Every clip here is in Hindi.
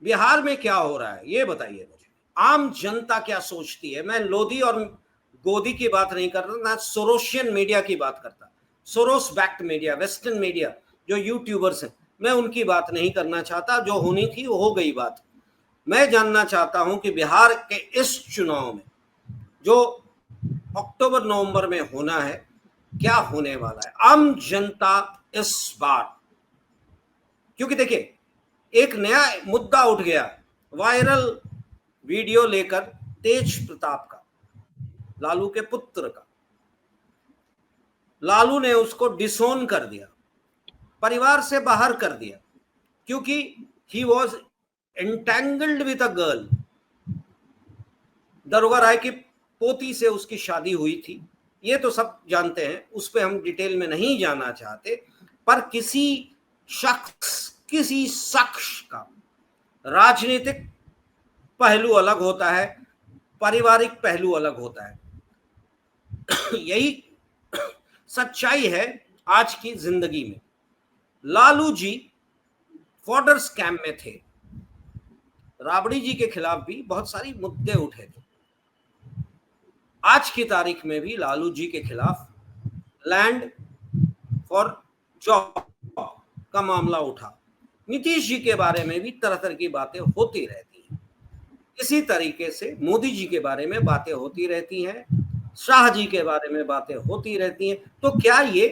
बिहार में क्या हो रहा है ये बताइए मुझे। आम जनता क्या सोचती है? मैं लोधी और गोदी की बात नहीं कर रहा, ना सोरोशियन मीडिया की बात करता, Soros backed media, western media, जो यूट्यूबर्स हैं, मैं उनकी बात नहीं करना चाहता। जो होनी थी वो हो गई बात। मैं जानना चाहता हूं कि बिहार के इस चुनाव में जो अक्टूबर नवंबर में होना है, क्या होने वाला है? आम जनता इस बार, क्योंकि देखिए एक नया मुद्दा उठ गया, वायरल वीडियो लेकर तेज प्रताप का, लालू के पुत्र का। लालू ने उसको डिसोन कर दिया, परिवार से बाहर कर दिया, क्योंकि he was entangled with a girl. दरोगा राय की पोती से उसकी शादी हुई थी, ये तो सब जानते हैं, उस पर हम डिटेल में नहीं जाना चाहते। पर किसी शख्स का राजनीतिक पहलू अलग होता है, पारिवारिक पहलू अलग होता है। यही सच्चाई है आज की जिंदगी में। लालू जी फॉर्डर स्कैम में थे, राबड़ी जी के खिलाफ भी बहुत सारी मुद्दे उठे थे। आज की तारीख में भी लालू जी के खिलाफ लैंड फॉर जॉब का मामला उठा। नीतीश जी के बारे में भी तरह तरह की बातें होती रहती हैं। इसी तरीके से मोदी जी के बारे में बातें होती रहती हैं, शाह जी के बारे में बातें होती रहती हैं। तो क्या ये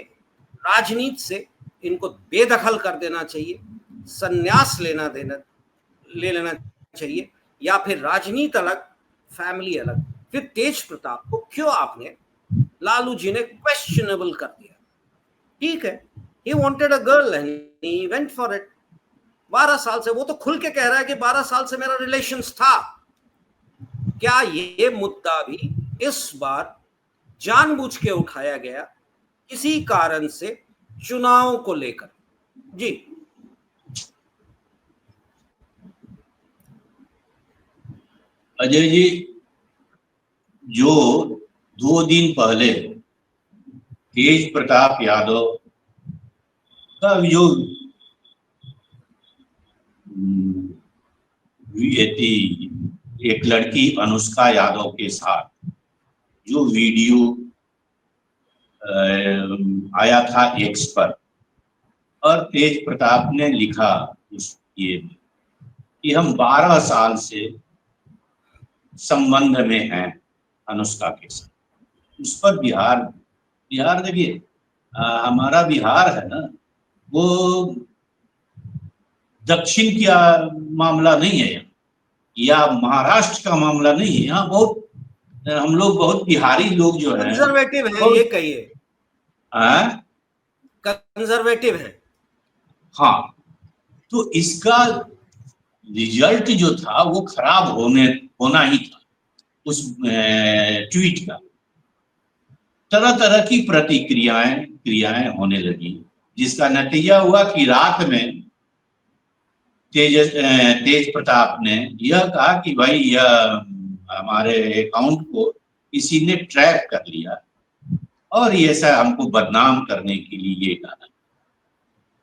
राजनीति से इनको बेदखल कर देना चाहिए, संन्यास ले लेना चाहिए, या फिर राजनीति अलग, फैमिली अलग? फिर तेज प्रताप को क्यों आपने, लालू जी ने क्वेश्चनेबल कर दिया? ठीक है, he wanted a girl and he went for it। 12 साल से, वो तो खुल के कह रहा है कि 12 साल से मेरा रिलेशंस था। क्या ये मुद्दा भी इस बार जानबूझ के उठाया गया किसी कारण से, चुनाव को लेकर? जी अजय जी, जो 2 दिन पहले तेज प्रताप यादव का जो एक लड़की अनुष्का यादव के साथ जो वीडियो आया था एक्स पर, और तेज प्रताप ने लिखा उस ये कि हम 12 साल से संबंध में हैं अनुष्का के साथ, उस पर बिहार देखिए, हमारा बिहार है ना, वो दक्षिण का मामला नहीं है या महाराष्ट्र का मामला नहीं है। यहाँ बहुत हम लोग बहुत बिहारी लोग जो है कंजर्वेटिव है, ये कहिए, कंजर्वेटिव है। हाँ, तो इसका रिजल्ट जो था वो खराब होना ही था। उस ट्वीट का तरह तरह की क्रियाएं होने लगी, जिसका नतीजा हुआ कि रात में तेज प्रताप ने यह कहा कि भाई यह हमारे अकाउंट को किसी ने ट्रैक कर लिया और ये ऐसा हमको बदनाम करने के लिए ये गाना।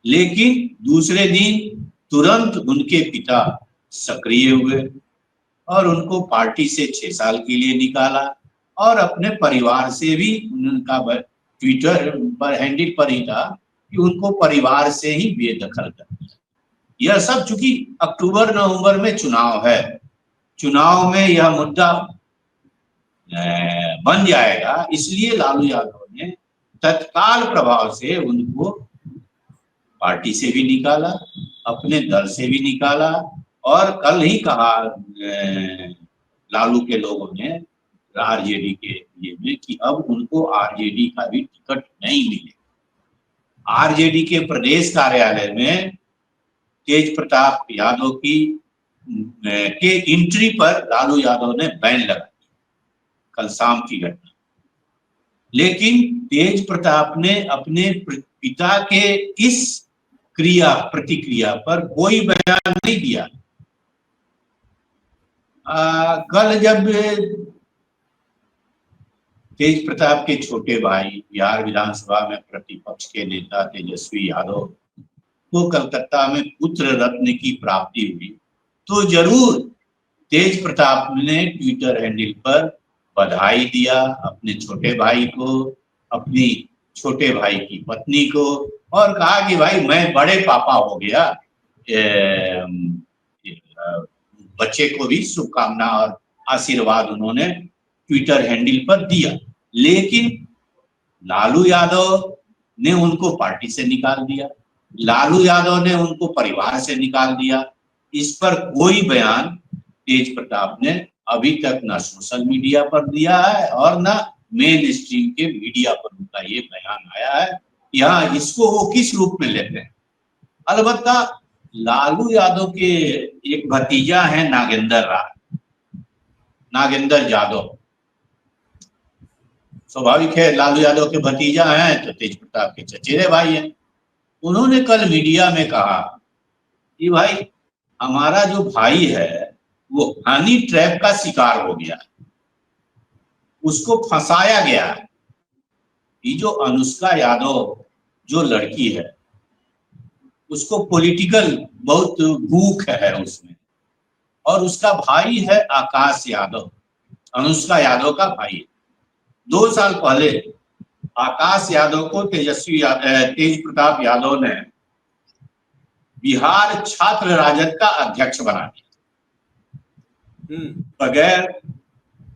लेकिन दूसरे दिन तुरंत उनके पिता सक्रिय हुए और उनको पार्टी से 6 साल के लिए निकाला, और अपने परिवार से भी उनका ट्विटर पर हैंडल पर ही था कि उनको परिवार से ही बेदखल कर दिया। यह सब चूंकि अक्टूबर नवंबर में चुनाव है, चुनाव में यह मुद्दा बन जाएगा, इसलिए लालू यादव ने तत्काल प्रभाव से उनको पार्टी से भी निकाला, अपने दल से भी निकाला, और कल ही कहा लालू के लोगों ने आरजेडी के लिए में कि अब उनको आरजेडी का भी टिकट नहीं मिले। आरजेडी के प्रदेश कार्यालय में तेज प्रताप यादव की के एंट्री पर लालू यादव ने बैन लगा दिया, कल शाम की घटना। लेकिन तेज प्रताप ने अपने पिता के इस प्रतिक्रिया पर कोई बयान नहीं दिया। कल जब तेज प्रताप के छोटे भाई बिहार विधानसभा में प्रतिपक्ष के नेता तेजस्वी यादव को कलकत्ता में पुत्र रत्न की प्राप्ति हुई, तो जरूर तेज प्रताप ने ट्विटर हैंडल पर बधाई दिया अपने छोटे भाई को, अपनी छोटे भाई की पत्नी को, और कहा कि भाई मैं बड़े पापा हो गया। बच्चे को भी शुभकामना और आशीर्वाद उन्होंने ट्विटर हैंडल पर दिया। लेकिन लालू यादव ने उनको पार्टी से निकाल दिया, लालू यादव ने उनको परिवार से निकाल दिया। इस पर कोई बयान तेज प्रताप ने अभी तक ना सोशल मीडिया पर दिया है और ना मेन स्ट्रीम के मीडिया पर उनका ये बयान आया है। यहाँ इसको वो किस रूप में लेते हैं। अलबत्ता लालू यादव के एक भतीजा है नागेंद्र यादव। स्वाभाविक है, लालू यादव के भतीजा हैं तो तेज प्रताप के चचेरे भाई हैं। उन्होंने कल मीडिया में कहा कि भाई हमारा जो भाई है वो हनी ट्रैप का शिकार हो गया, उसको फंसाया गया है। ये जो अनुष्का यादव जो लड़की है उसको पॉलिटिकल बहुत भूख है उसमें, और उसका भाई है आकाश यादव, अनुष्का यादव का भाई। 2 साल पहले आकाश यादव को तेज प्रताप यादव ने बिहार छात्र राजद का अध्यक्ष बना दिया बगैर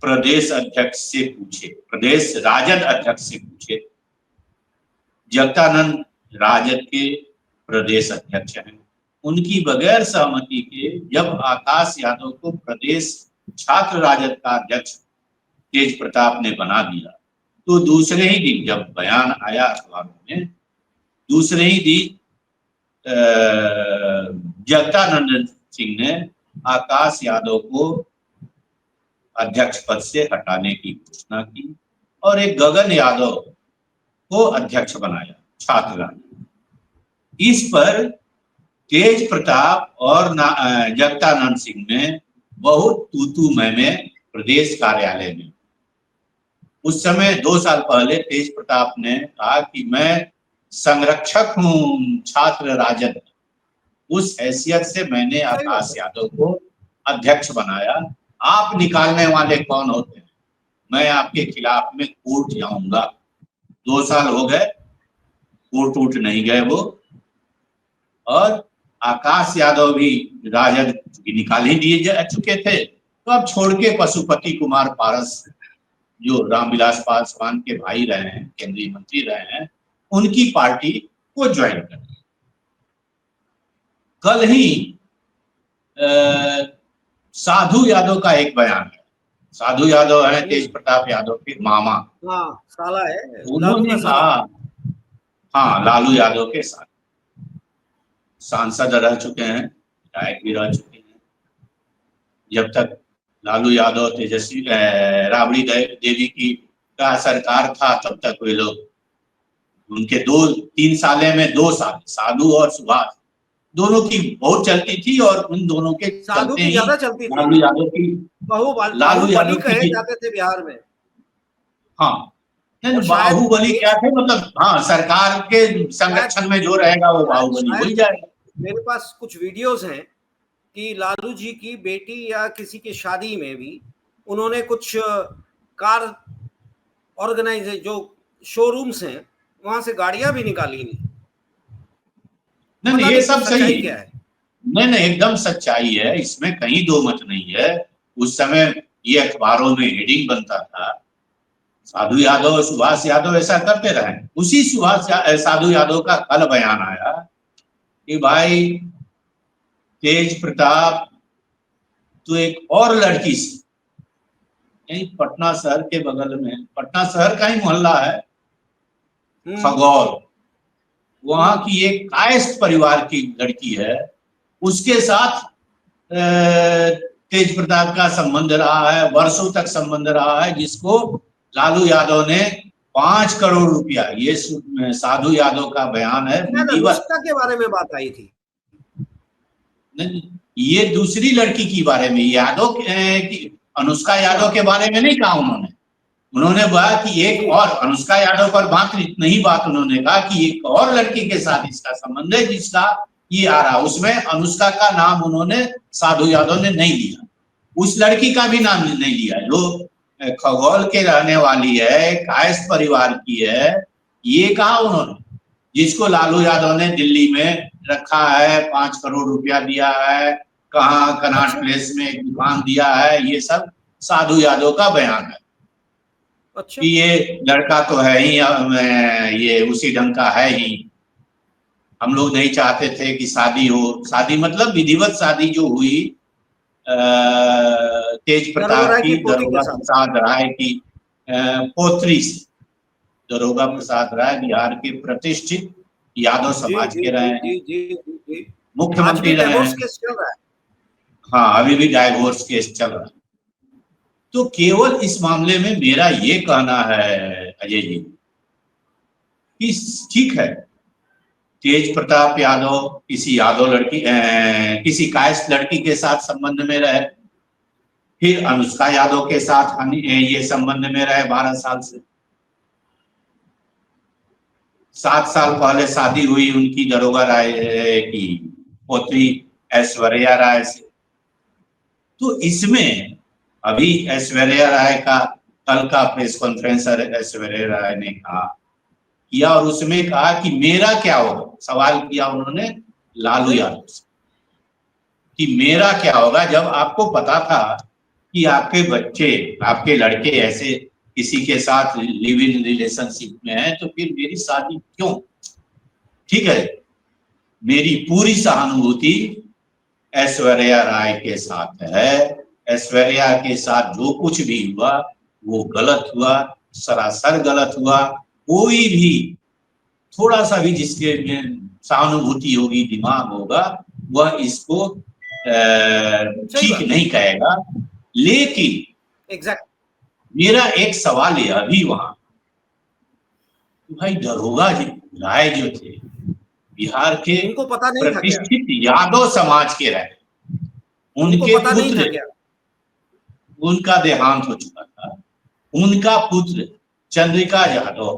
प्रदेश अध्यक्ष से पूछे, प्रदेश राजद अध्यक्ष से पूछे। जगदानंद राजद के प्रदेश अध्यक्ष हैं, उनकी बगैर सहमति के जब आकाश यादव को प्रदेश छात्र राजद का अध्यक्ष तेज प्रताप ने बना दिया, तो दूसरे ही दिन जब बयान आया अखबारों में, दूसरे ही दिन जगदानंद सिंह ने आकाश यादव को अध्यक्ष पद से हटाने की घोषणा की और एक गगन यादव को अध्यक्ष बनाया छात्र राजद। इस पर तेज प्रताप और जगदानंद सिंह ने बहुत तू मैं प्रदेश कार्यालय में, उस समय 2 साल पहले तेज प्रताप ने कहा कि मैं संरक्षक हूं छात्र राजद, उस हैसियत से मैंने आकाश यादव को अध्यक्ष बनाया। आप निकालने वाले कौन होते हैं, मैं आपके खिलाफ में कोर्ट जाऊंगा। 2 साल हो गए, कोर्ट उठ नहीं गए वो, और आकाश यादव भी राजद निकाल ही दिए जा चुके थे। तो अब छोड़ के पशुपति कुमार पारस जो रामविलास पासवान के भाई रहे हैं, केंद्रीय मंत्री रहे हैं, उनकी पार्टी को ज्वाइन कर दिया। कल ही साधु यादव का एक बयान है। साधु यादव है तेज प्रताप यादव के मामा, हाँ साला है, उन्होंने कहा, हाँ लालू यादव के साथ सांसद रह चुके हैं, विधायक भी रह चुके हैं। जब तक लालू यादव तेजस्वी राबड़ी देवी की का सरकार था तब तक वे लोग, उनके 2-3 साले में 2 साल साधु और सुभाष दोनों की बहुत चलती थी, और उन दोनों के साधु की ज्यादा चलती थी, लालू यादव की बाहुबली कहे जाते थे बिहार में। हाँ बाहुबली क्या थे, मतलब हाँ सरकार के संरक्षण में जो रहेगा वो बाहुबली हो जाएगा। मेरे पास कुछ वीडियोस हैं कि लालू जी की बेटी या किसी की शादी में भी उन्होंने कुछ कार ऑर्गेनाइज जो शोरूम्स हैं वहां से गाड़ियां भी निकाली। नहीं ये सब सही है, नहीं एकदम सच्चाई है, इसमें कहीं दो मत नहीं है। उस समय ये अखबारों में हेडिंग बनता था, साधु यादव और सुभाष यादव ऐसा करते रहे। उसी साधु यादव का कल बयान आया कि भाई तेज प्रताप तो एक और लड़की से, यही पटना शहर के बगल में, पटना शहर का ही मोहल्ला है खगौल, वहां की एक कायस्थ परिवार की लड़की है, उसके साथ तेज प्रताप का संबंध रहा है, वर्षों तक संबंध रहा है, जिसको लालू यादव ने 5 करोड़ रुपया, ये साधु यादव का बयान है। अनुष्का के बारे में बात आई थी, नहीं ये दूसरी लड़की के बारे में, यादव की अनुष्का यादव के बारे में नहीं कहा उन्होंने कहा कि एक और अनुष्का यादव पर बात नहीं, बात उन्होंने कहा कि एक और लड़की के साथ इसका संबंध है, जिसका ये आ रहा, उसमें अनुष्का का नाम उन्होंने, साधु यादव ने नहीं लिया, उस लड़की का भी नाम नहीं लिया जो खगौल के रहने वाली है, कायस्थ परिवार की है, ये कहा उन्होंने, जिसको लालू यादव ने दिल्ली में रखा है, 5 करोड़ रुपया दिया है, कहाँ कनॉट प्लेस में एक दुकान दिया है, ये सब साधु यादव का बयान है। अच्छा, कि ये लड़का तो है ही, ये उसी ढंग का है ही, हम लोग नहीं चाहते थे कि शादी हो, शादी मतलब विधिवत शादी जो हुई तेज प्रताप की, दरोगा प्रसाद राय की पोत्री से। दरोगा प्रसाद राय बिहार के प्रतिष्ठित यादव समाज के रहे हैं, मुख्यमंत्री रहे हैं। हाँ, अभी भी डाइवोर्स केस चल रहा है। तो केवल इस मामले में मेरा ये कहना है अजय जी कि ठीक है, तेज प्रताप यादव किसी यादव लड़की, किसी कायस्थ लड़की के साथ संबंध में रहे, फिर अनुष्का यादव के साथ ये संबंध में रहे 12 साल से। 7 साल पहले शादी हुई उनकी दरोगा राय की पोत्री ऐश्वर्या राय से। तो इसमें अभी ऐश्वर्या राय का कल का प्रेस कॉन्फ्रेंस ऐश्वर्या राय ने कहा किया, और उसमें कहा कि मेरा क्या होगा, सवाल किया उन्होंने लालू यादव से कि मेरा क्या होगा, जब आपको पता था कि आपके बच्चे, आपके लड़के ऐसे किसी के साथ लिव इन रिलेशनशिप में है, तो फिर मेरी शादी क्यों? ठीक है, मेरी पूरी सहानुभूति ऐश्वर्या राय के साथ है, ऐश्वर्या के साथ जो कुछ भी हुआ वो गलत हुआ, सरासर गलत हुआ। कोई भी थोड़ा सा भी जिसके में सहानुभूति होगी, दिमाग होगा, वह इसको ठीक नहीं कहेगा। लेकिन मेरा एक सवाल यह भी वहां, भाई दरोगा जी राय जो थे बिहार के प्रतिष्ठित यादव समाज के रहे, उनके पुत्र, उनका देहांत हो चुका था, उनका पुत्र चंद्रिका यादव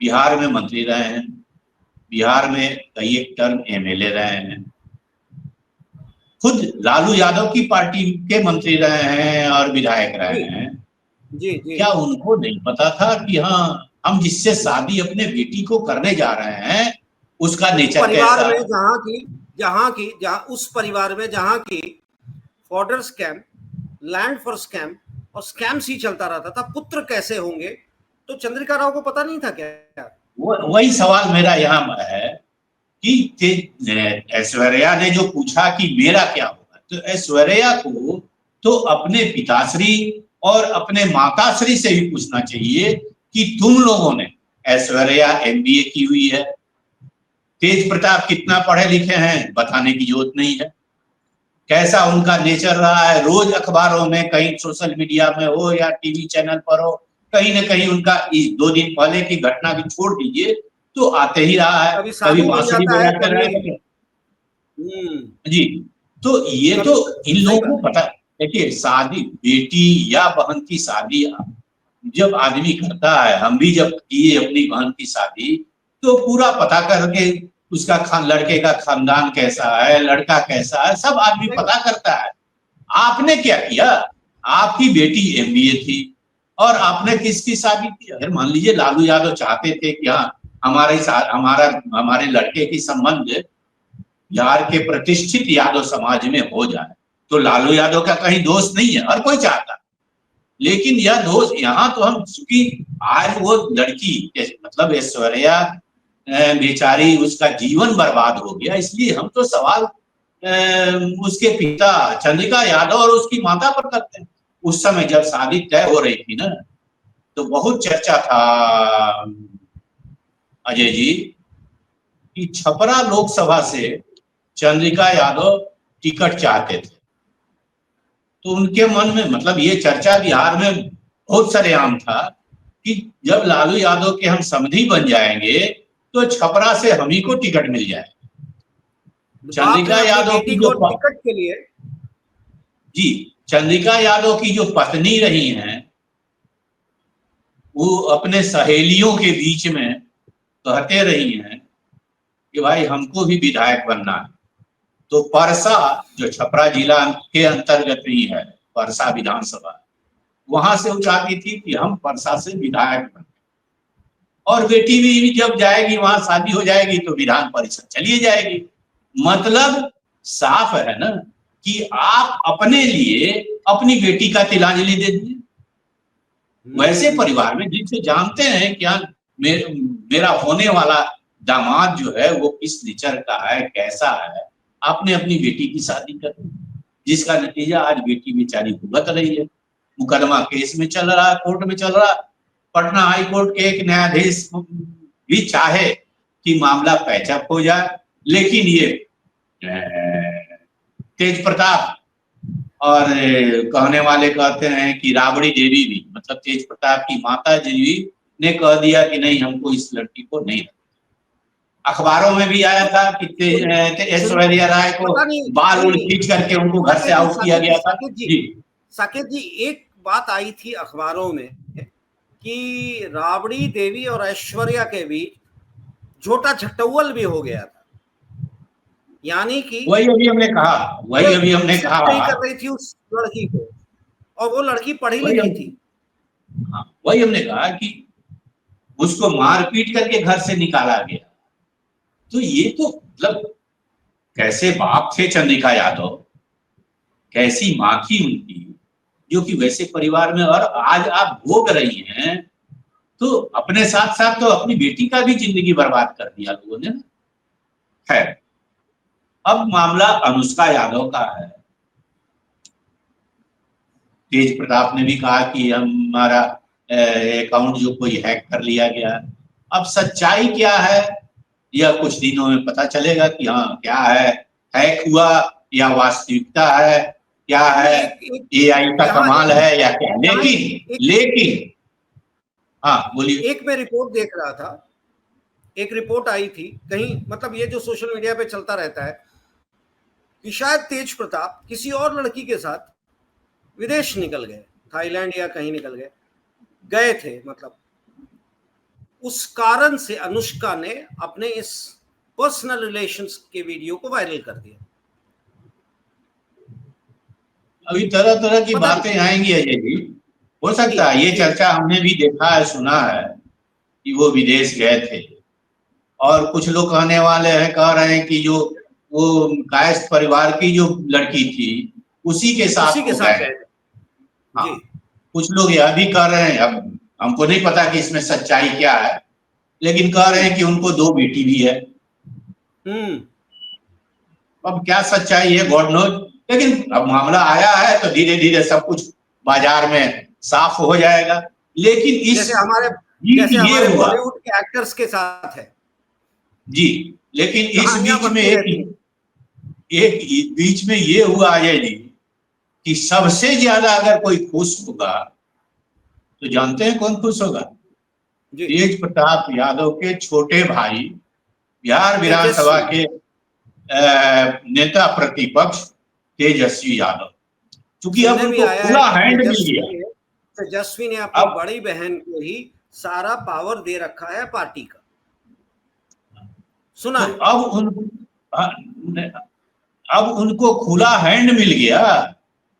बिहार में मंत्री रहे हैं, बिहार में कई एक टर्म एमएलए रहे हैं, खुद लालू यादव की पार्टी के मंत्री रहे हैं और विधायक रहे हैं। क्या उनको नहीं पता था कि हाँ, हम जिससे शादी अपने बेटी को करने जा रहे हैं उसका नेचर परिवार कैसा में जहां उस परिवार में जहां की fodder scam, land for scam और स्कैम्स ही चलता रहता था, पुत्र कैसे होंगे? तो चंद्रिका राव को पता नहीं था क्या? वही सवाल मेरा यहाँ है कि ऐश्वर्या ने जो पूछा कि मेरा क्या होगा, तो ऐश्वर्या को तो अपने पिताश्री और अपने माताश्री से भी पूछना चाहिए कि तुम लोगों ने, ऐश्वर्या एमबीए की हुई है, तेज प्रताप कितना पढ़े लिखे हैं बताने की जरूरत नहीं है, कैसा उनका नेचर रहा है, रोज अखबारों में, कहीं सोशल मीडिया में हो या टीवी चैनल पर हो, कहीं ना कहीं उनका 2 दिन पहले की घटना भी छोड़ दीजिए तो आते ही रहा है, कभी बांसुरी बजाते रहे जी। तो ये तो इन लोगों को पता, देखिए शादी, बेटी या बहन की शादी जब आदमी करता है, हम भी जब किए अपनी बहन की शादी, तो पूरा पता करके उसका लड़के का खानदान कैसा है, लड़का कैसा है, सब आदमी पता करता है। आपने क्या किया, आपकी बेटी एमबीए थी और आपने किसकी शादी की? अगर मान लीजिए लालू यादव चाहते थे कि हाँ हमारे लड़के की संबंध बिहार के प्रतिष्ठित यादव समाज में हो जाए, तो लालू यादव का कहीं दोष नहीं है, हर कोई चाहता। लेकिन यह दोष यहाँ तो हम, चूंकि आज वो लड़की मतलब ऐश्वर्या बेचारी, उसका जीवन बर्बाद हो गया, इसलिए हम तो सवाल उसके पिता चंद्रिका यादव और उसकी माता पर करते हैं। उस समय जब शादी तय हो रही थी ना, तो बहुत चर्चा था अजय जी कि छपरा लोकसभा से चंद्रिका यादव टिकट चाहते थे। तो उनके मन में, मतलब ये चर्चा बिहार में बहुत सरेआम था कि जब लालू यादव के हम समधी बन जाएंगे तो छपरा से हम ही को टिकट मिल जाए। चंद्रिका यादव की जो टिकट के लिए जी, चंद्रिका यादव की जो पत्नी रही हैं, वो अपने सहेलियों के बीच में कहते रही हैं कि भाई हमको भी विधायक बनना है, तो परसा जो छपरा जिला के अंतर्गत ही है, परसा विधानसभा, वहां से वो चाहती थी कि हम परसा से विधायक बने, और बेटी भी जब जाएगी वहां शादी हो जाएगी तो विधान परिषद चली जाएगी। मतलब साफ है ना कि आप अपने लिए अपनी बेटी का तिलांजलि दे दीजिए। वैसे परिवार में जिनसे जानते हैं क्या मेरा होने वाला दामाद जो है वो किस नेचर का है, कैसा है, आपने अपनी बेटी की शादी कर दी, जिसका नतीजा आज बेटी बेचारी भुगत रही है। मुकदमा केस में चल रहा है, कोर्ट में चल रहा है। पटना हाई कोर्ट के एक न्यायाधीश भी चाहे कि मामला पैचअप हो जाए, लेकिन ये तेज प्रताप और कहने वाले कहते हैं कि राबड़ी देवी भी, मतलब तेज प्रताप की माता जी ने कह दिया कि नहीं, हमको इस लड़की को नहीं। अखबारों में भी आया था कि ऐश्वर्या राय को बाल उल खींच करके उनको घर से आउट किया गया था। साकेत जी, एक बात आई थी अखबारों में कि राबड़ी देवी और ऐश्वर्या के बीच झोटा झट्टौवल भी हो गया था, यानी कि वही अभी हमने कहा कर रही थी उस लड़की को, और वो लड़की पढ़ी लिखी थी। वही हमने कहा कि उसको मारपीट करके घर से निकाला गया। तो ये तो मतलब कैसे बाप थे चंद्रिका यादव, कैसी माँ थी उनकी, जो कि वैसे परिवार में, और आज आप भोग रही हैं, तो अपने साथ साथ तो अपनी बेटी का भी जिंदगी बर्बाद कर दिया लोगों ने। है, अब मामला अनुष्का यादव का है। तेज प्रताप ने भी कहा कि हमारा अकाउंट जो कोई हैक कर लिया गया। अब सच्चाई क्या है यह कुछ दिनों में पता चलेगा कि हाँ क्या है, हैक हुआ या वास्तविकता है, क्या है, एआई का कमाल है या क्या। लेकिन हाँ बोलिए। एक मैं रिपोर्ट देख रहा था, एक रिपोर्ट आई थी कहीं, मतलब ये जो सोशल मीडिया पे चलता रहता है कि शायद तेज प्रताप किसी और लड़की के साथ विदेश निकल गए, थाईलैंड या कहीं निकल गए थे, मतलब उस कारण से अनुष्का ने अपने इस पर्सनल रिलेशंस के वीडियो को वायरल कर दिया। अभी तरह तरह की बातें आएंगी अजय जी, हो सकता है ये चर्चा हमने भी देखा है, सुना है कि वो विदेश गए थे, और कुछ लोग कहने वाले हैं, कह रहे हैं कि जो वो कायस्थ परिवार की जो लड़की थी उसी के साथ गए। हाँ, कुछ लोग यह भी कह रहे हैं, अब हमको नहीं पता कि इसमें सच्चाई क्या है, लेकिन कह रहे हैं कि उनको 2 बेटी भी है। अब क्या सच्चाई है गॉड नोज, लेकिन अब मामला आया है तो धीरे धीरे सब कुछ बाजार में साफ हो जाएगा। लेकिन इस जैसे हमारे बॉलीवुड के एक्टर्स के साथ है जी, लेकिन इस बीच में ये हुआ अजय जी कि सबसे ज्यादा अगर कोई खुश होगा तो जानते हैं कौन खुश होगा? तेज प्रताप यादव के छोटे भाई, बिहार विधानसभा के नेता प्रतिपक्ष तेजस्वी यादव, क्योंकि अब उनको खुला हैंड मिल गया। तेजस्वी ने अपनी बड़ी बहन को ही सारा पावर दे रखा है पार्टी का, सुना तो अब उनको खुला हैंड मिल गया।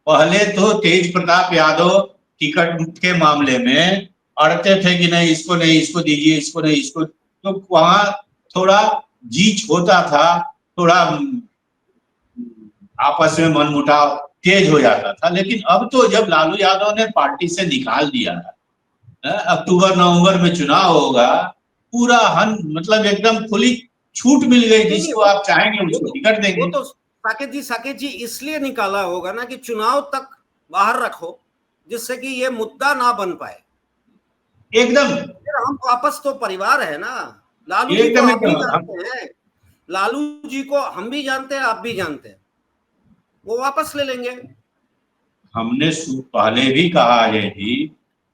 पहले तो तेज प्रताप यादव टिकट के मामले में अड़ते थे कि नहीं इसको नहीं, इसको दीजिए, इसको नहीं, इसको, तो वहां थोड़ा जीच होता था, थोड़ा आपस में मनमुटाव तेज हो जाता था। लेकिन अब तो जब लालू यादव ने पार्टी से निकाल दिया, अक्टूबर नवंबर में चुनाव होगा, पूरा मतलब एकदम खुली छूट मिल गई, जिसको आप चाहेंगे उसको टिकट देंगे। वो तो साकेत जी इसलिए निकाला होगा ना कि चुनाव तक बाहर रखो, जिससे कि ये मुद्दा ना बन पाए। एकदम, हम वापस तो परिवार है ना, लालू जी को आप भी जानते हैं, लालू जी को हम भी जानते हैं, आप भी जानते हैं, वो वापस ले लेंगे। हमने पहले भी कहा अजय जी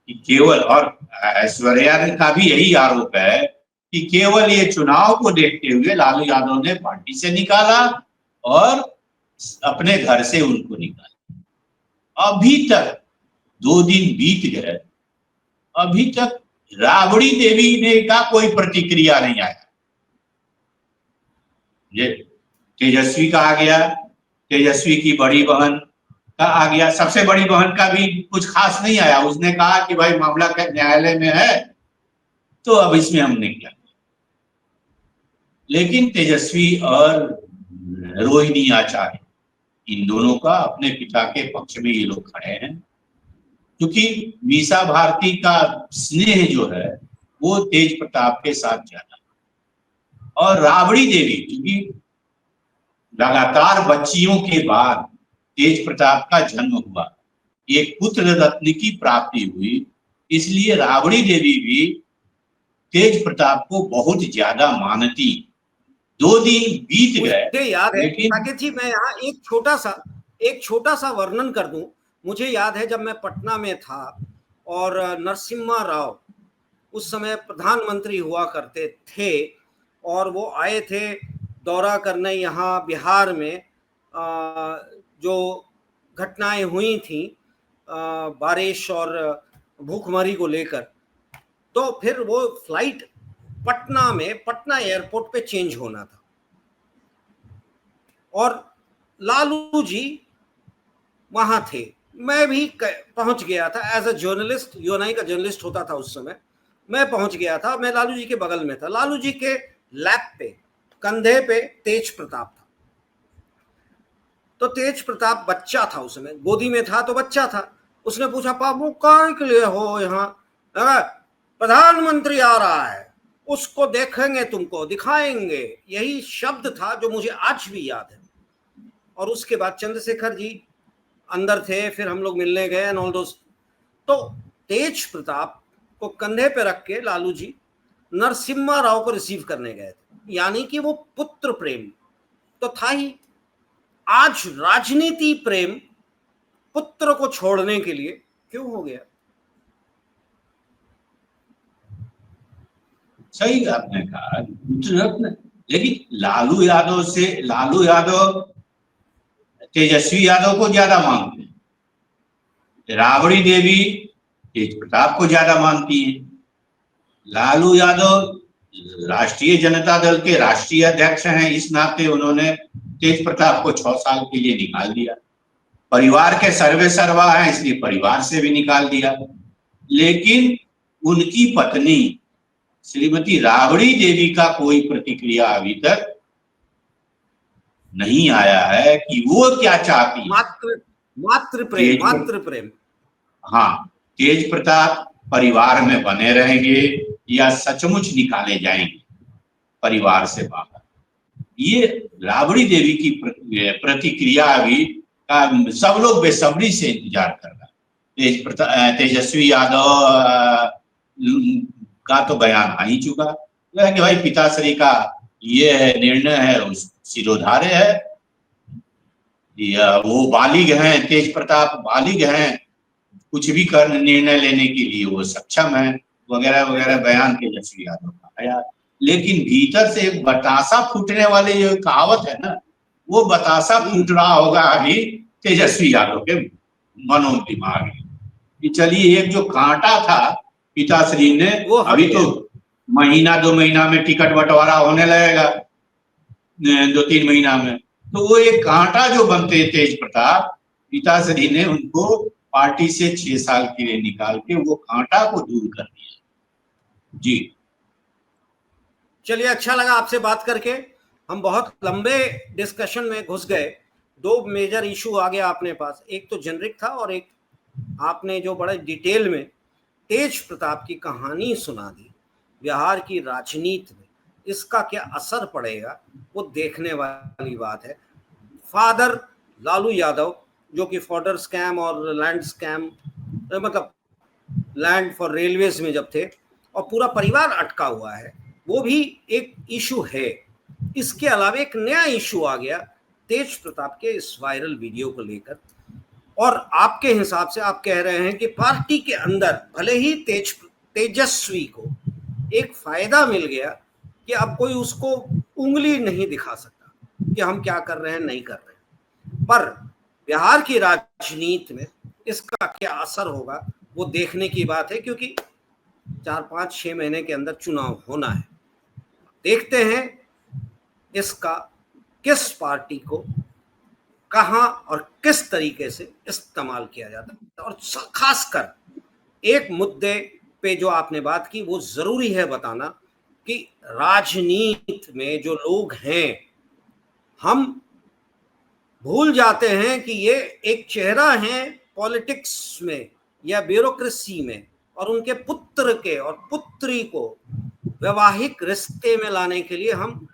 कि केवल, और ऐश्वर्या का भी यही आरोप है कि केवल ये चुनाव को देखते हुए लालू यादव ने पार्टी से निकाला और अपने घर से उनको निकाला। अभी तक 2 दिन बीत गए, अभी तक राबड़ी देवी ने का कोई प्रतिक्रिया नहीं आया। ये तेजस्वी का आ गया, तेजस्वी की बड़ी बहन का आ गया। सबसे बड़ी बहन का भी कुछ खास नहीं आया, उसने कहा कि भाई मामला न्यायालय में है तो अब इसमें हम नहीं क्या। लेकिन तेजस्वी और रोहिणी आचार्य, इन दोनों का अपने पिता के पक्ष में ये लोग खड़े हैं, क्योंकि मीसा भारती का स्नेह जो है वो तेज प्रताप के साथ ज्यादा। और राबड़ी देवी, क्योंकि लगातार बच्चियों के बाद तेज प्रताप का जन्म हुआ, एक पुत्र रत्न की प्राप्ति हुई, इसलिए राबड़ी देवी भी तेज प्रताप को बहुत ज्यादा मानती। 2 दिन बीत गए, मुझे याद है लेकिन साकेत जी, मैं यहाँ एक छोटा सा वर्णन कर दूं। मुझे याद है जब मैं पटना में था और नरसिम्हा राव उस समय प्रधानमंत्री हुआ करते थे और वो आए थे दौरा करने यहाँ बिहार में, जो घटनाएं हुई थी बारिश और भूखमरी को लेकर, तो फिर वो फ्लाइट पटना एयरपोर्ट पे चेंज होना था और लालू जी वहां थे। मैं भी पहुंच गया था एज अ जर्नलिस्ट, यूएनआई का जर्नलिस्ट होता था उस समय। मैं पहुंच गया था, मैं लालू जी के बगल में था। लालू जी के लैप पे, कंधे पे तेज प्रताप था। तो तेज प्रताप बच्चा था उस समय, गोदी में था तो बच्चा था। उसने पूछा, पापू काय के लिए हो यहाँ? प्रधानमंत्री आ रहा है, उसको देखेंगे, तुमको दिखाएंगे। यही शब्द था जो मुझे आज भी याद है। और उसके बाद चंद्रशेखर जी अंदर थे, फिर हम लोग मिलने गए एंड ऑल दोस्त। तो तेज प्रताप को कंधे पे रख के लालू जी नरसिम्हा राव को रिसीव करने गए थे, यानी कि वो पुत्र प्रेम तो था ही। आज राजनीति प्रेम पुत्र को छोड़ने के लिए क्यों हो गया? सही आपने कहा, लेकिन लालू यादव तेजस्वी यादव को ज्यादा मानते हैं, राबड़ी देवी तेज प्रताप को ज्यादा मानती है। लालू यादव राष्ट्रीय जनता दल के राष्ट्रीय अध्यक्ष हैं, इस नाते उन्होंने तेज प्रताप को 6 साल के लिए निकाल दिया। परिवार के सर्वे सर्वा है, इसलिए परिवार से भी निकाल दिया। लेकिन उनकी पत्नी श्रीमती राबड़ी देवी का कोई प्रतिक्रिया अभी तक नहीं आया है कि वो क्या चाहती है। मातृ प्रेम। हाँ, तेज प्रताप परिवार में बने रहेंगे या सचमुच निकाले जाएंगे परिवार से बाहर, ये राबड़ी देवी की प्रतिक्रिया अभी सब लोग बेसब्री से इंतजार कर रहे हैं। तेजस्वी यादव का तो बयान आ ही चुका है कि भाई पिताश्री का ये निर्णय है, उस सिरोधार्य है, या वो बालिग हैं, तेज प्रताप बालिग हैं, कुछ भी कर निर्णय लेने के लिए वो सक्षम है, वगैरह वगैरह बयान तेजस्वी यादव का आया। लेकिन भीतर से बतासा फूटने वाले जो कहावत है ना, वो बतासा फूट रहा होगा अभी तेजस्वी यादव के मनो दिमाग में कि चलिए एक जो कांटा था पिताश्री ने, अभी तो महीना 2 महीना में टिकट बंटवारा होने लगेगा, 2-3 महीना में, तो वो एक कांटा जो बनते तेज प्रताप, पिताश्री ने उनको पार्टी से 6 साल के लिए निकाल के वो कांटा को दूर कर दिया। जी चलिए, अच्छा लगा आपसे बात करके। हम बहुत लंबे डिस्कशन में घुस गए। 2 मेजर इशू आ गया अपने पास, एक तो जेनरिक था और एक आपने जो बड़े डिटेल में तेज प्रताप की कहानी सुना दी। बिहार की राजनीति में इसका क्या असर पड़ेगा वो देखने वाली बात है। फादर लालू यादव, जो कि फॉर्डर स्कैम और लैंड स्कैम, मतलब लैंड फॉर रेलवेज में जब थे, और पूरा परिवार अटका हुआ है, वो भी एक इशू है। इसके अलावा एक नया इशू आ गया तेज प्रताप के इस वायरल वीडियो को लेकर। और आपके हिसाब से आप कह रहे हैं कि पार्टी के अंदर भले ही तेजस्वी को एक फायदा मिल गया कि अब कोई उसको उंगली नहीं दिखा सकता कि हम क्या कर रहे हैं, नहीं कर रहे हैं। पर बिहार की राजनीति में इसका क्या असर होगा वो देखने की बात है, क्योंकि 4-5-6 महीने के अंदर चुनाव होना है। देखते हैं इसका किस पार्टी को कहां और किस तरीके से इस्तेमाल किया जाता है। और खासकर एक मुद्दे पे जो आपने बात की, वो जरूरी है बताना कि राजनीति में जो लोग हैं, हम भूल जाते हैं कि ये एक चेहरा है पॉलिटिक्स में या ब्यूरोक्रेसी में, और उनके पुत्र के और पुत्री को वैवाहिक रिश्ते में लाने के लिए हम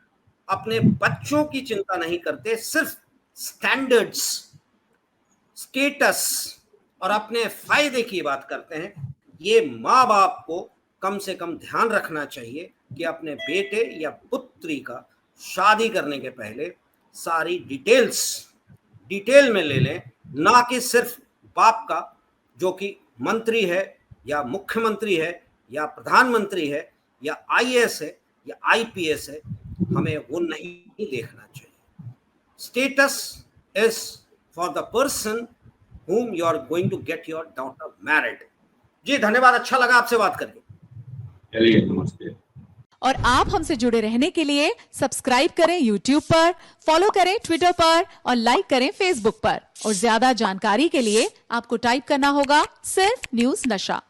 अपने बच्चों की चिंता नहीं करते, सिर्फ स्टैंडर्ड्स, स्टेटस और अपने फायदे की बात करते हैं। ये माँ बाप को कम से कम ध्यान रखना चाहिए कि अपने बेटे या पुत्री का शादी करने के पहले सारी डिटेल में ले लें, ना कि सिर्फ बाप का, जो कि मंत्री है या मुख्यमंत्री है या प्रधानमंत्री है या आईएएस है या आईपीएस है, हमें वो नहीं देखना चाहिए। Status is for the person whom you are going to get your daughter married। जी धन्यवाद, अच्छा लगा आपसे बात करके। चलिए, नमस्ते। और आप हमसे जुड़े रहने के लिए सब्सक्राइब करें YouTube पर, फॉलो करें Twitter पर और लाइक करें Facebook पर। और ज्यादा जानकारी के लिए आपको टाइप करना होगा सिर्फ न्यूज नशा।